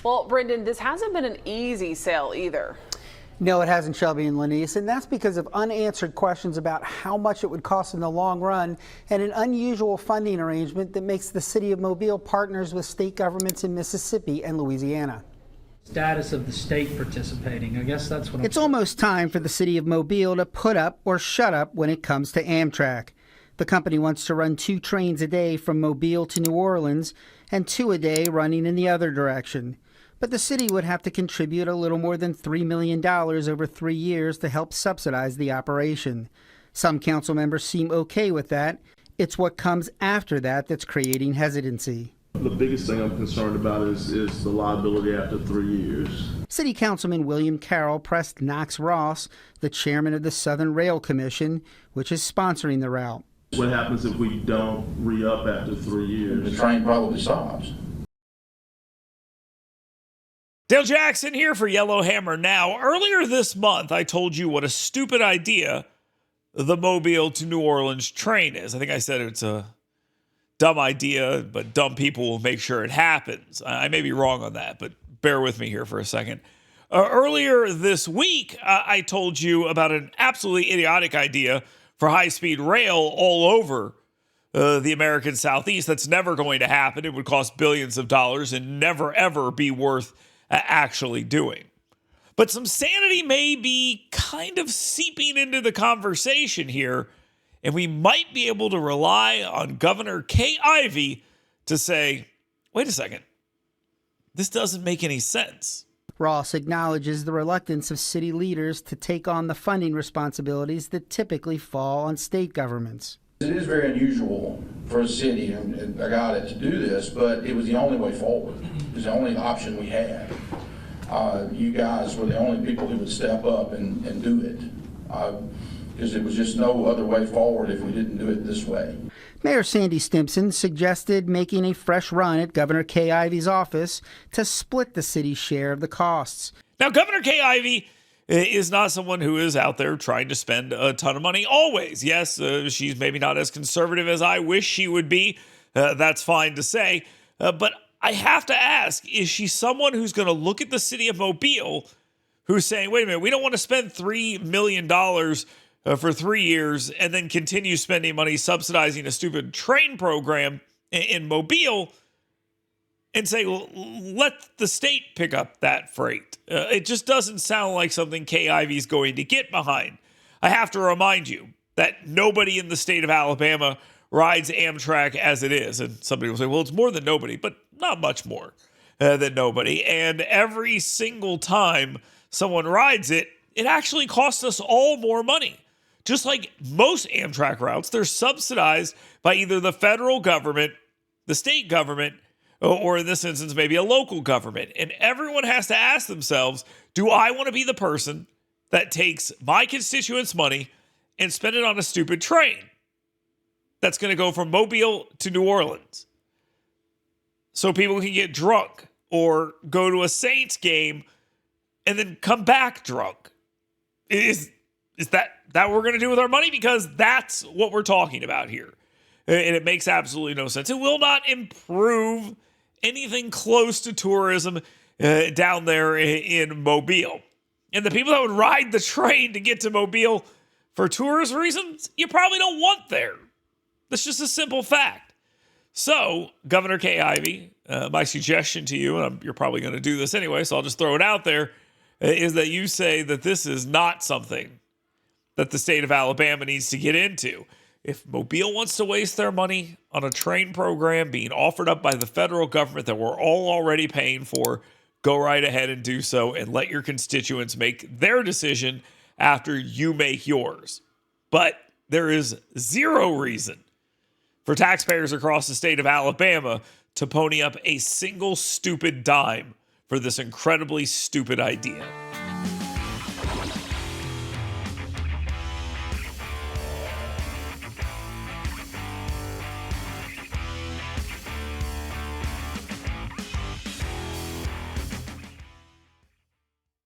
Well, Brendan, this hasn't been an easy sale either. No, it hasn't, Shelby and Lenise, and that's because of unanswered questions about how much it would cost in the long run and an unusual funding arrangement that makes the city of Mobile partners with state governments in Mississippi and Louisiana. Status of the state participating, I guess that's what It's almost time for the city of Mobile to put up or shut up when it comes to Amtrak. The company wants to run 2 trains a day from Mobile to New Orleans and 2 a day running in the other direction. But the city would have to contribute a little more than $3 million over 3 years to help subsidize the operation. Some council members seem okay with that. It's what comes after that that's creating hesitancy. The biggest thing I'm concerned about is the liability after 3 years. City Councilman William Carroll pressed Knox Ross, the chairman of the Southern Rail Commission, which is sponsoring the route. What happens if we don't re-up after 3 years? The train probably stops. Dale Jackson here for Yellowhammer Now. Earlier this month, I told you what a stupid idea the Mobile to New Orleans train is. I think I said it's a dumb idea, but dumb people will make sure it happens. I may be wrong on that, but bear with me here for a second. Earlier this week, I told you about an absolutely idiotic idea for high-speed rail all over the American Southeast. That's never going to happen. It would cost billions of dollars and never, ever be worth actually doing. But some sanity may be kind of seeping into the conversation here, and we might be able to rely on Governor Ivey to say, wait a second, this doesn't make any sense. Ross acknowledges the reluctance of city leaders to take on the funding responsibilities that typically fall on state governments. It is very unusual for a city, and I got it, to do this, but it was the only way forward. It was the only option we had. You guys were the only people who would step up and do it, because there was just no other way forward if we didn't do it this way. Mayor Sandy Stimpson suggested making a fresh run at Governor Ivey's office to split the city's share of the costs. Now, Governor Ivey is not someone who is out there trying to spend a ton of money always. Yes, she's maybe not as conservative as I wish she would be. That's fine to say. But I have to ask, is she someone who's going to look at the city of Mobile who's saying, wait a minute, we don't want to spend $3 million for 3 years and then continue spending money subsidizing a stupid train program in Mobile, and say, well, let the state pick up that freight. It just doesn't sound like something Ivey's going to get behind. I have to remind you that nobody in the state of Alabama rides Amtrak as it is. And somebody will say, well, it's more than nobody, but not much more than nobody. And every single time someone rides it, it actually costs us all more money. Just like most Amtrak routes, they're subsidized by either the federal government, the state government, or in this instance, maybe a local government. And everyone has to ask themselves, do I want to be the person that takes my constituents' money and spend it on a stupid train that's going to go from Mobile to New Orleans so people can get drunk or go to a Saints game and then come back drunk? Is that what we're going to do with our money? Because that's what we're talking about here. And it makes absolutely no sense. It will not improve anything close to tourism down there in Mobile. And the people that would ride the train to get to Mobile for tourist reasons, you probably don't want there. That's just a simple fact. So, Governor Ivey, my suggestion to you, and you're probably going to do this anyway, so I'll just throw it out there, is that you say that this is not something that the state of Alabama needs to get into. If Mobile wants to waste their money on a train program being offered up by the federal government that we're all already paying for, go right ahead and do so and let your constituents make their decision after you make yours. But there is zero reason for taxpayers across the state of Alabama to pony up a single stupid dime for this incredibly stupid idea.